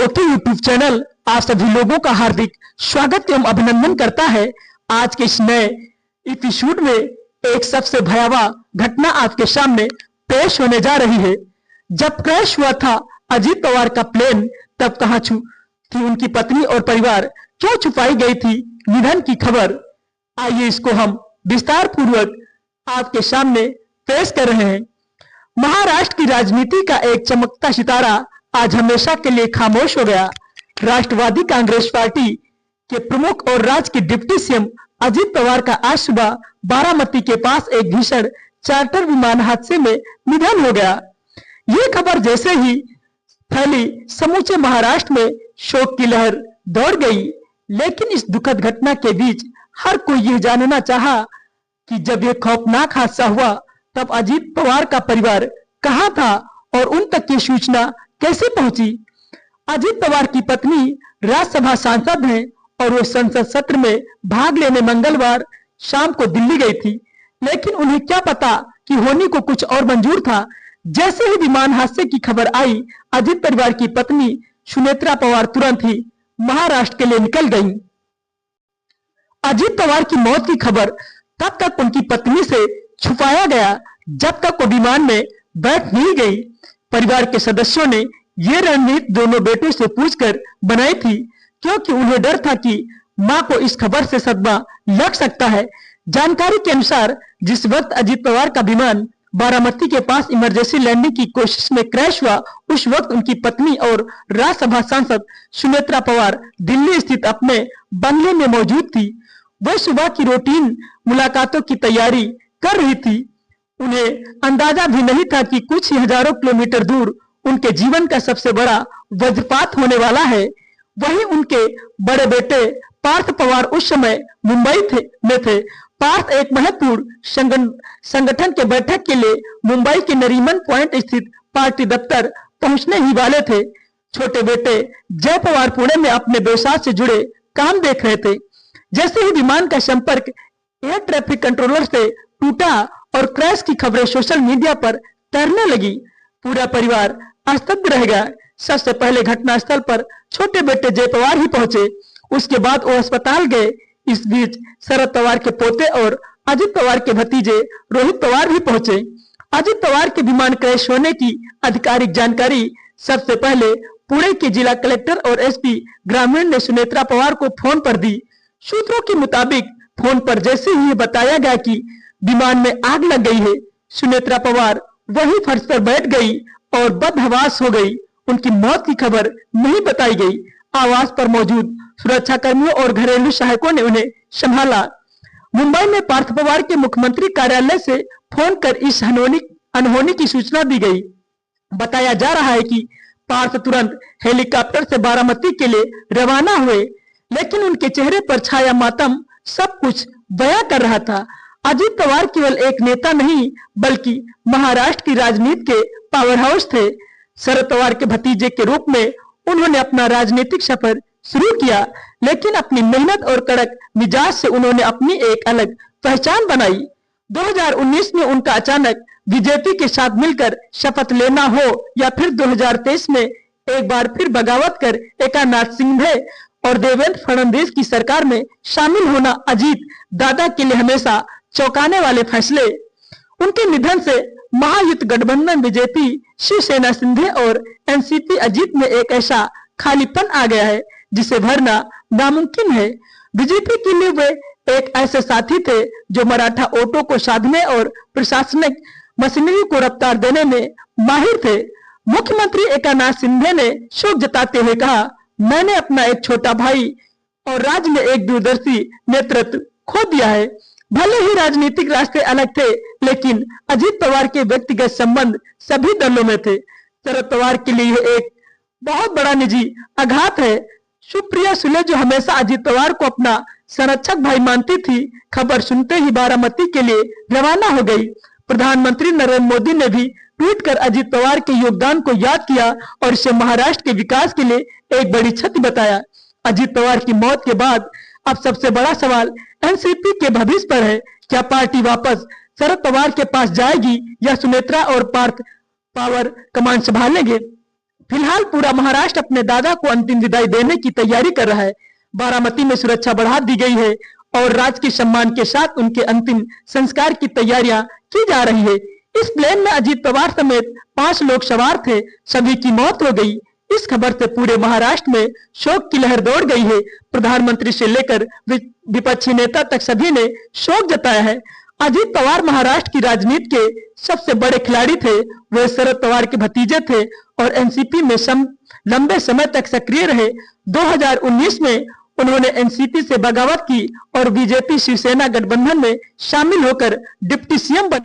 Okay YouTube channel आप सभी लोगों का हार्दिक स्वागत एवं अभिनंदन करता है। आज के इस नए एपिसोड में एक सबसे भयावह घटना आपके सामने पेश होने जा रही है। जब क्रैश हुआ था अजीत पवार का प्लेन, तब कहां थी उनकी पत्नी और परिवार, क्यों छुपाई गई थी निधन की खबर। आइए इसको हम विस्तार पूर्वक आपके सामने पेश कर रहे हैं। महाराष्ट्र की राजनीति का एक चमकता सितारा आज हमेशा के लिए खामोश हो गया। राष्ट्रवादी कांग्रेस पार्टी के प्रमुख और राज्य के डिप्टी सीएम अजीत पवार का आज सुबह बारामती के पास एक भीषण चार्टर विमान हादसे में निधन हो गया। ये खबर जैसे ही फैली, समूचे महाराष्ट्र में शोक की लहर दौड़ गई। लेकिन इस दुखद घटना के बीच हर कोई यह जानना चाहा कि जब यह खौफनाक हादसा हुआ तब अजीत पवार का परिवार कहां था और उन तक ये सूचना कैसे पहुंची। अजीत पवार की पत्नी राज्यसभा सांसद हैं और वो संसद सत्र में भाग लेने मंगलवार शाम को दिल्ली गई थी। लेकिन उन्हें क्या पता कि होनी को कुछ और मंजूर था। जैसे ही विमान हादसे की खबर आई, अजीत परिवार की पत्नी सुनेत्रा पवार तुरंत ही महाराष्ट्र के लिए निकल गई। अजीत पवार की मौत की खबर तब तक उनकी पत्नी से छुपाया गया जब तक वो विमान में बैठ नहीं गई। परिवार के सदस्यों ने ये रणनीति दोनों बेटों से पूछकर बनाई थी, क्योंकि उन्हें डर था कि मां को इस खबर से सदमा लग सकता है। जानकारी के अनुसार जिस वक्त अजीत पवार का विमान बारामती के पास इमरजेंसी लैंडिंग की कोशिश में क्रैश हुआ, उस वक्त उनकी पत्नी और राज्यसभा सांसद सुनेत्रा पवार दिल्ली स्थित अपने बंगले में मौजूद थी। वह सुबह की रूटीन मुलाकातों की तैयारी कर रही थी। उन्हें अंदाजा भी नहीं था कि कुछ ही हजारों किलोमीटर दूर उनके जीवन का सबसे बड़ा वज्रपात होने वाला है। वहीं उनके बड़े बेटे पार्थ पवार उस समय मुंबई में थे। पार्थ एक महत्वपूर्ण संगठन के बैठक के लिए मुंबई के नरीमन पॉइंट स्थित पार्टी दफ्तर पहुंचने ही वाले थे। छोटे बेटे जय पवार पुणे में अपने व्यवसाय से जुड़े काम देख रहे थे। जैसे ही विमान का संपर्क एयर ट्रैफिक कंट्रोलर से टूटा और क्रैश की खबरें सोशल मीडिया पर तैरने लगी, पूरा परिवार स्तब्ध रह गया। सबसे पहले घटनास्थल पर छोटे बेटे जय पवार ही पहुंचे, उसके बाद वो अस्पताल गए। इस बीच शरद पवार के पोते और अजीत पवार के भतीजे रोहित पवार भी पहुंचे। अजीत पवार के विमान क्रैश होने की आधिकारिक जानकारी सबसे पहले पुणे के जिला कलेक्टर और एसपी ग्रामीण ने सुनेत्रा पवार को फोन पर दी। सूत्रों के मुताबिक फोन पर जैसे ही बताया गया कि विमान में आग लग गई है, सुनेत्रा पवार वही फर्श पर बैठ गई और बदहवास हो गई। उनकी मौत की खबर नहीं बताई गई। आवास पर मौजूद सुरक्षा कर्मियों और घरेलू सहायकों ने उन्हें संभाला। मुंबई में पार्थ पवार के मुख्यमंत्री कार्यालय से फोन कर इस अनहोनी की सूचना दी गई। बताया जा रहा है कि पार्थ तुरंत हेलीकॉप्टर से बारामती के लिए रवाना हुए, लेकिन उनके चेहरे पर छाया मातम सब कुछ बयां कर रहा था। अजीत पवार केवल एक नेता नहीं बल्कि महाराष्ट्र की राजनीति के पावर हाउस थे। शरद पवार के भतीजे के रूप में उन्होंने अपना राजनीतिक सफर शुरू किया, लेकिन अपनी मेहनत और कड़क मिजाज से उन्होंने अपनी एक अलग पहचान बनाई। 2019 में उनका अचानक बीजेपी के साथ मिलकर शपथ लेना हो या फिर 2023 में एक बार फिर बगावत कर एकनाथ शिंदे और देवेंद्र फडणवीस की सरकार में शामिल होना, अजीत दादा के लिए हमेशा चौंकाने वाले फैसले। उनके निधन से महायुति गठबंधन बीजेपी, शिवसेना शिंदे और एनसीपी अजीत में एक ऐसा खालीपन आ गया है जिसे भरना नामुमकिन है। बीजेपी के लिए वे एक ऐसे साथी थे जो मराठा वोटों को साधने और प्रशासनिक मशीनरी को रफ्तार देने में माहिर थे। मुख्यमंत्री एकनाथ शिंदे ने शोक जताते हुए कहा, मैंने अपना एक छोटा भाई और राज्य में एक दूरदर्शी नेतृत्व खो दिया है। भले ही राजनीतिक रास्ते अलग थे, लेकिन अजीत पवार के व्यक्तिगत संबंध सभी दलों में थे। शरद पवार के लिए यह एक बहुत बड़ा निजी आघात है। सुप्रिया सुले, जो हमेशा अजीत पवार को अपना संरक्षक भाई मानती थी, खबर सुनते ही बारामती के लिए रवाना हो गई। प्रधानमंत्री नरेंद्र मोदी ने भी ट्वीट कर अजीत पवार के योगदान को याद किया और इसे महाराष्ट्र के विकास के लिए एक बड़ी क्षति बताया। अजीत पवार की मौत के बाद अब सबसे बड़ा सवाल एनसीपी के भविष्य पर है। क्या पार्टी वापस शरद पवार के पास जाएगी या सुनेत्रा और पार्थ पवार कमान संभालेंगे? फिलहाल पूरा महाराष्ट्र अपने दादा को अंतिम विदाई देने की तैयारी कर रहा है। बारामती में सुरक्षा बढ़ा दी गई है और राजकीय सम्मान के साथ उनके अंतिम संस्कार की तैयारियां की जा रही है। इस प्लेन में अजीत पवार समेत 5 लोग सवार थे, सभी की मौत हो गई। इस खबर से पूरे महाराष्ट्र में शोक की लहर दौड़ गई है। प्रधानमंत्री से लेकर विपक्षी नेता तक सभी ने शोक जताया है। अजीत पवार महाराष्ट्र की राजनीति के सबसे बड़े खिलाड़ी थे। वे शरद पवार के भतीजे थे और एनसीपी में लंबे समय तक सक्रिय रहे। 2019 में उन्होंने एनसीपी से बगावत की और बीजेपी शिवसेना गठबंधन में शामिल होकर डिप्टी सीएम बने।